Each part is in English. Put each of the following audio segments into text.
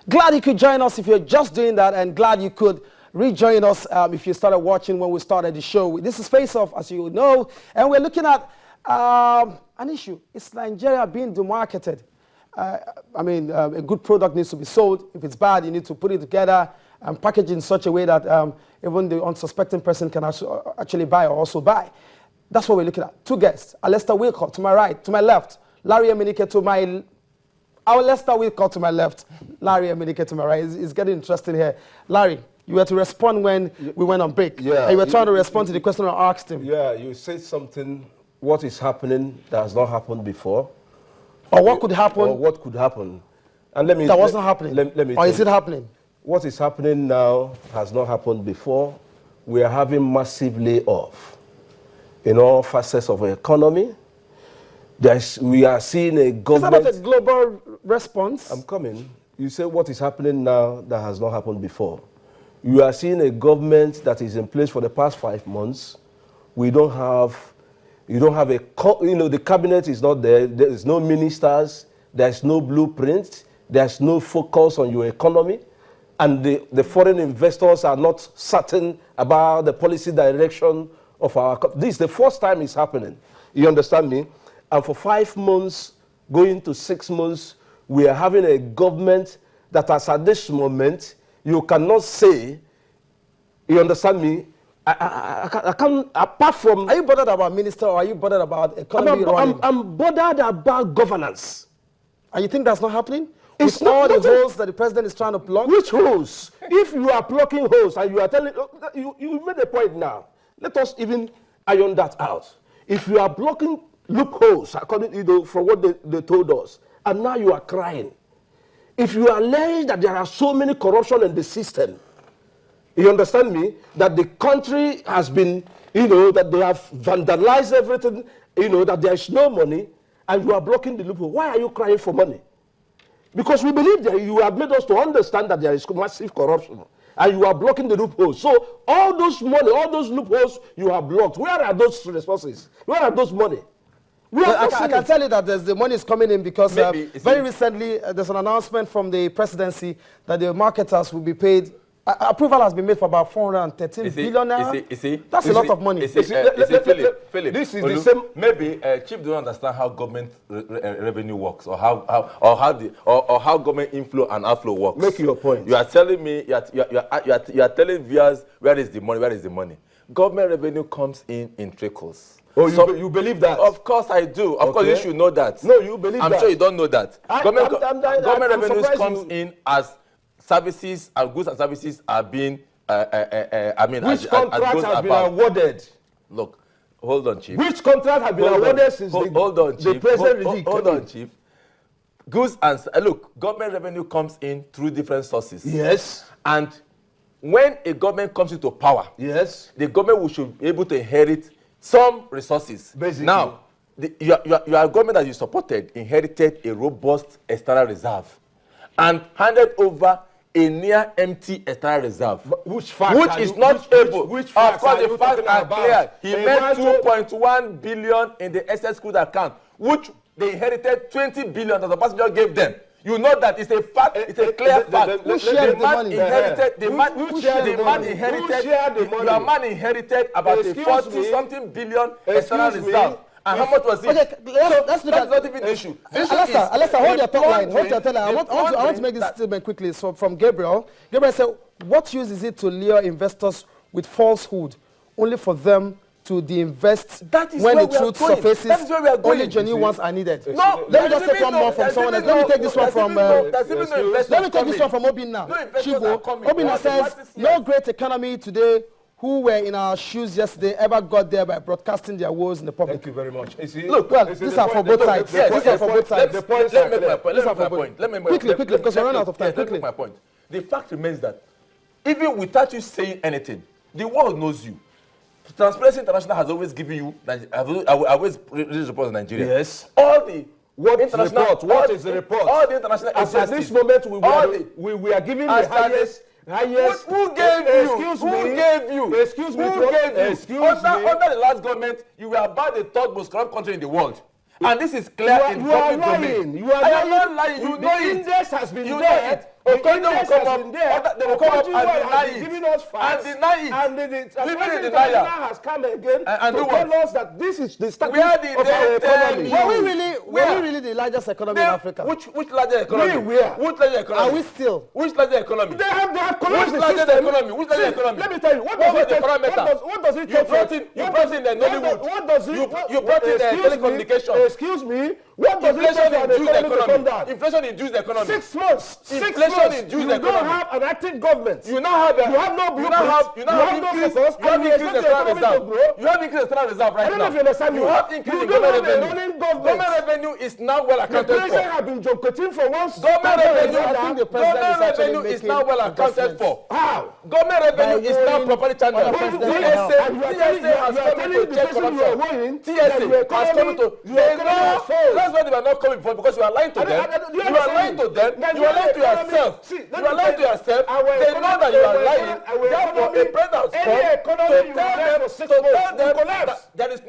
Glad you could join us if you're just doing that, and glad you could rejoin us if you started watching when we started the show. This is Face Off, as you know, and we're looking at an issue. It's Nigeria being demarketed. I mean, a good product needs to be sold. If it's bad, you need to put it together and package it in such a way that even the unsuspecting person can actually buy or also buy. That's what we're looking at. Two guests, Alester Wilcott to my right, to my left, Larry Emenike to my Alester Wilcott to my left, Larry Emenike to my right. It's getting interesting here. Larry, you were to respond when we went on break. Yeah. And you were trying to respond to the question I asked him. Yeah, you said something, what is happening that has not happened before. Or what could happen. Or what could happen. And let me, that wasn't happening. Let me or is it happening? What is happening now has not happened before. We are having massive layoff in all facets of our economy. We are seeing a government... Is that not a global response? I'm coming. You say what is happening now that has not happened before. You are seeing a government that is in place for the past 5 months. You don't have the cabinet is not there. There is no ministers. There's no blueprint. There's no focus on your economy. And the foreign investors are not certain about the policy direction of our... This is the first time it's happening. You understand me? And for 5 months, going to 6 months, we are having a government that as at this moment, you cannot say, you understand me? I can't, apart from... Are you bothered about minister or are you bothered about economy running? I'm bothered about governance. And you think that's not happening? It's with all the holes that the president is trying to plug? Which holes? If you are plugging holes and you are telling... You made a point now. Let us even iron that out. If you are blocking loopholes, according to from what they told us, and now you are crying. If you allege that there are so many corruption in the system, you understand me, that the country has been, that they have vandalized everything, that there is no money, and you are blocking the loophole, why are you crying for money? Because we believe that you have made us to understand that there is massive corruption, and you are blocking the loopholes. So all those money, all those loopholes you have blocked, where are those resources? Where are those money? I can tell you that the money is coming in because very recently there's an announcement from the presidency that the marketers will be paid. Approval has been made for about 413 billion naira. That's a lot of money. Philip, this is the same. Maybe Chief don't understand how government revenue works, or how government inflow and outflow works. Make your point. You are telling me you are telling viewers where is the money? Where is the money? Government revenue comes in trickles. Oh, you believe that? Of course I do. Of course you should know that. No, you believe that. I'm sure you don't know that. Government revenues comes in as services and goods and services are being, which contract has been awarded? Look, hold on, Chief. Which contract has been awarded since the present regime? Hold on, Chief. Goods and look, government revenue comes in through different sources. Yes. And when a government comes into power, yes, the government should be able to inherit some resources. Basically. Now, your government that you supported inherited a robust external reserve and handed over a near empty external reserve. But which fact? Which is not able. Which of course, the facts are clear. He made 2.1 billion in the SS crude account, which they inherited 20 billion that the passenger gave them. You know that it's a fact, it's a clear fact. Who shared the money? Your man inherited about a 40-something billion external reserve. And how much was it? Okay, let's look at... That's not even the issue. Alester, hold your thought line. Hold your thought line. I want to make this statement quickly. So from Gabriel. Gabriel said, what use is it to lure investors with falsehood only for them to de-invest when the truth surfaces? That is where we are going. Only genuine ones are needed. No, let me just take one more from someone else. Let me take this one from... Let me take this one from Obinna. Obinna says, no great economy today who were in our shoes yesterday ever got there by broadcasting their woes in the public. Thank you very much. Look, well, these are for both sides. These are for both sides. Let me make my point. Quickly, because we're running out of time. Quickly. My point. The fact remains that even without you saying anything, the world knows you. Transparency International has always given you, always released reports in Nigeria. Yes. All the What is the report? What is the report? All the international agencies. At this moment, we are giving the highest. Who gave you? Excuse me. Excuse me. Under the last government, you were about the third most corrupt country in the world. And this is clear in public domain. You are not lying. You know it. Index has been you there. know it. Okonjo will come up, they will come up and deny it. Giving us facts, and deny it. And the denier has come again and to tell us that this is the starting Where did of our they tell economy. you? Were we really the largest economy in Africa? Which larger economy? Where? Which larger economy? Are we still? Which larger economy? They have collapsed Which the larger system. economy? Which larger economy? Let me tell you, what was does the it take? parameter? What does it You take? brought in the Nollywood. What does it? You brought in the telecommunication. Excuse me. What does it Inflation take for the induced the economy to come economy. down? Inflation induced the economy. 6 months. Inflation induced the You don't economy. have an active government. You now have no blueprint. you have increased focus. you have And you increased the expect the external economy to reserve. grow. You have increased the external reserve right I don't now. know if you understand me. You have increased You in don't government have a revenue. running government. Government revenue is now well The accounted president for. have been joketing for once. Government revenue, I think the president is government actually revenue is making now well accounted investments. for. How? Government revenue is now wooing properly channeled. other presidents for help. TSA And you are telling has come the to check person you are corruption. wooing TSA that your has come economy- to. your They economy know. has failed. That's why they were not coming before, because you are lying to I them. don't- You are lying to them. You are lying to yourself. See, You are lying to yourself. our They know that you are lying. our Therefore, economy- a president has any come economy to you tell have them for 6 to months tell them will collapse. that there is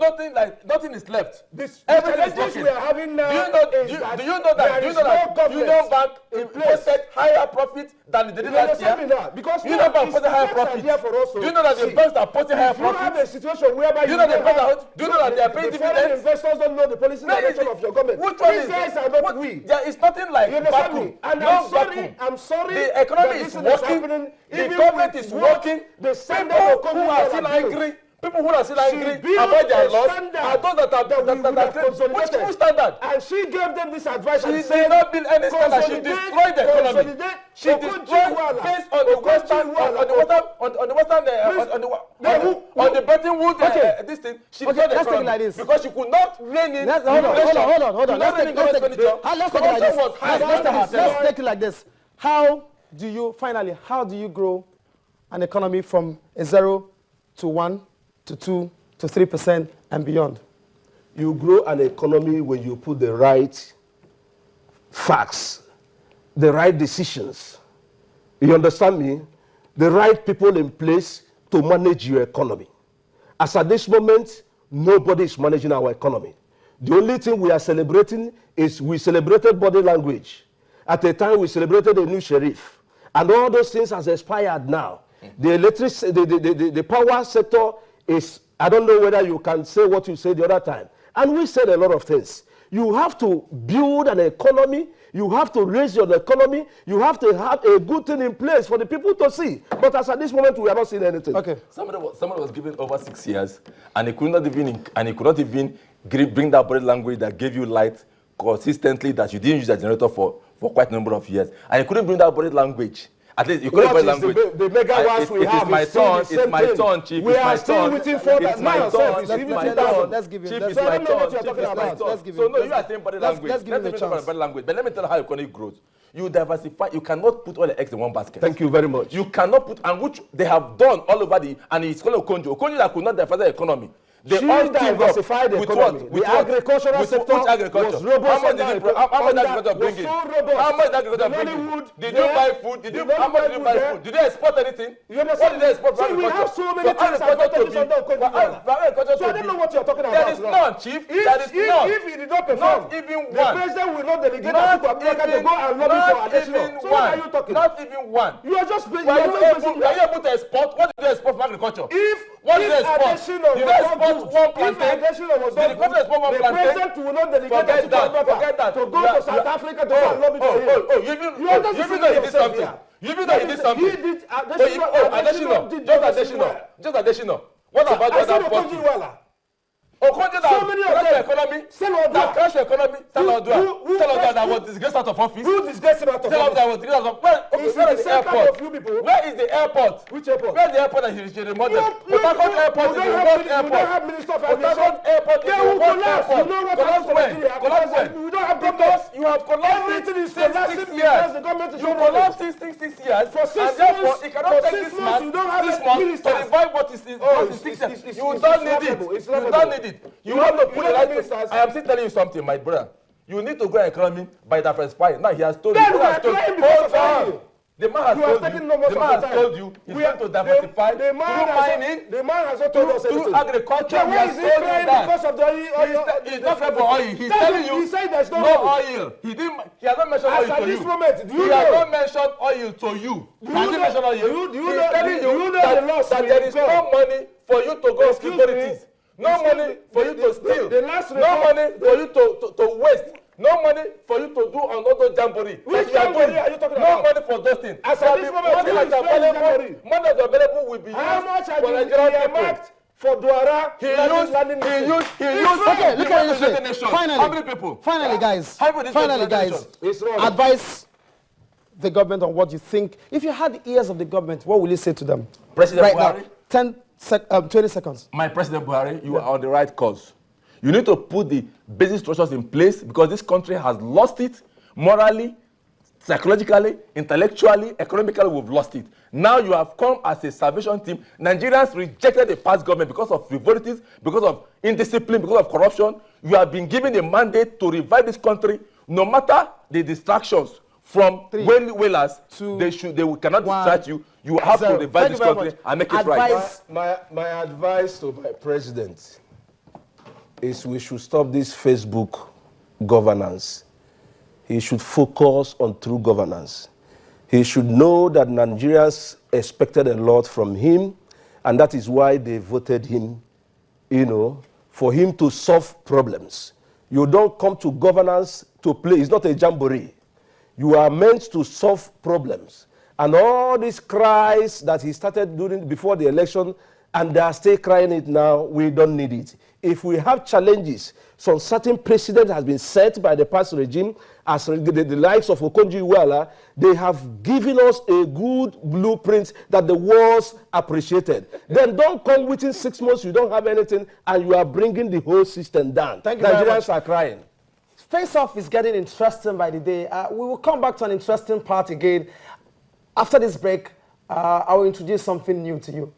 nothing is left. The Everything is challenges working. we are having now Do you know is that do you know that there is no government Union Bank in place. posted higher profit than they did You last year? understand me now? Because Union Bank it's posted higher facts are profit. there for us to Do you know that the see. banks are posting higher If you have profit? a situation whereby Do you know don't the have- do you know that they are paying the foreign dividends? investors don't know the policy Where is direction it? of your government. Which one These is guys it? are not What- we. There is nothing like You understand vacuum. me? And No I'm sorry. vacuum. I'm sorry. The economy that is this thing working. happening, The even government with is what working. the standard People of who common are law still built. angry. People who are still angry built about their a loss standard are those that that we would have which consolidated. standard? And she gave them this advice. She and did said, not build any standard. She consolidate, destroyed the economy. consolidate, She destroyed based on the Western, on the Bretton Woods, this thing. She destroyed the let's take it economy like this. because she could not rein in Hold on. Let's take it like this. Let's Let's take it like this. How do you grow an economy from a 0 to 1 to 2 to 3% and beyond? You grow an economy when you put the right facts, the right decisions. You understand me? The right people in place to manage your economy. As at this moment, nobody is managing our economy. The only thing we are celebrating is we celebrated body language. At the time, we celebrated a new sheriff. And all those things has expired now. The power sector is, I don't know whether you can say what you said the other time. And we said a lot of things. You have to build an economy. You have to raise your economy. You have to have a good thing in place for the people to see. But as at this moment, we are not seeing anything. Okay. Somebody was given over 6 years, and he could not even bring that body language that gave you light consistently, that you didn't use a generator for quite a number of years, and he couldn't bring that body language. At least you couldn't body language. The megawatts we have. It is my turn, Chief. We are still waiting for that. My turn. Let's give him. Chief, So it's my I don't know what turn. you're talking about. Let's give him. So no, you are saying body language. Let's give him a chance. Body language. But let me tell you how economy grows. You diversify. You cannot put all the eggs in one basket. Thank you very much. You cannot put, and which they have done all over and it's called Okonjo. Okonjo that could not diversify the economy. They She all diversified the with economy. What? The agricultural sector which agriculture? was robust. How much did agriculture bring in? So robust. How much did agriculture bring in? Nollywood, Did you buy food? How much did you buy food? Did they export anything? You understand? What did they export from See, we agriculture? have so many For things agriculture to be- advantages under for agriculture So I to don't be- know what you're talking about. There is none, Chief. There is none. If he did not perform, Not even the one. president will not delegate Not to America to go and lobby for not additional. even So what are you one. talking? Not even one. You are just Were you able to export? What did you export from agriculture? What did they export? Did they export one plantain? Did the country export one the plantain? president will not delegate Forget that. to go to South Africa to go and lobby for him. You even know he did something. You even know he did something. He did Additional. Just additional. What about the other 40? Okonjo that So many of crashed them. the economy. Sell Odua. That crashed the economy. Tell Odua that was disgraced out of office. Who disgraced him out of Tell office? that was disgraced out of office. It's Where in is the the center airport? of you people. Where is the airport? Which airport? Where's the airport that he remodelled? You Port Harcourt Airport is the worst don't have airport. Minister of Port Aviation. Harcourt Airport is They the will worst collapse. airport. You know what Collapse happens to when? Nigeria? Collapse when? We don't have Because government. you have collapsed Everything is since collapsing 6 because years. the government is You so collapsed since 6 years. For 6 and therefore, months- it cannot for take 6 this months, man you don't have 6 a months to minister. revive what is in it's 6 years. it's You don't need laughable. it. It's You laughable. don't need it. You have to put you the don't right. need ministers. I am still telling you something, my brother. You need to grow an economy by diversifying. Now he has told Then you. we are trying because of you. The man has You are told taking you. no more The of man your has time. told you he's going to diversify The through man mining, the man has not told us through anything. agriculture. So He why has is he told you crying that. because of the oil? He's not crying for oil. He's That's telling what you he said there's no no oil. oil. He has not mentioned As oil at to this you. moment, do you He has know? not mentioned oil to you. Has he mentioned oil? do you He's know- telling do you know that, the loss that we there is incur? no money for you to go Excuse to me. authorities. No Excuse money me. for you to steal. The last no report- money for you to waste. No money for you to do another jamboree. Which that you are jamboree doing. are you talking no about? money for those things. As at this moment, money who that is is playing available, jamboree? money that is available will be used How much are for you Nigerian people. earmarked for Douara? He used. Okay, look at it this way. How many people? Finally, guys. How many Finally, people? guys. It's wrong. Advise the government on what you think. If you had the ears of the government, what will you say to them? President right Buhari? now, 20 seconds. My President Buhari, you are on the right course. You need to put the basic structures in place because this country has lost it morally, psychologically, intellectually, economically. We've lost it. Now you have come as a salvation team. Nigerians rejected the past government because of frivolities, because of indiscipline, because of corruption. You have been given a mandate to revive this country, no matter the distractions from whalers. They cannot distract you. You have to revive this country and make it right. My advice to my president is we should stop this Facebook governance. He should focus on true governance. He should know that Nigerians expected a lot from him, and that is why they voted him, for him to solve problems. You don't come to governance to play. It's not a jamboree. You are meant to solve problems. And all these cries that he started doing before the election, and they are still crying it now, we don't need it. If we have challenges, some certain precedent has been set by the past regime, as the likes of Okonjo-Iweala, they have given us a good blueprint that the world appreciated. Then don't come within 6 months, you don't have anything, and you are bringing the whole system down. Thank you very much. Nigerians are crying. Face-off is getting interesting by the day. We will come back to an interesting part again. After this break, I will introduce something new to you.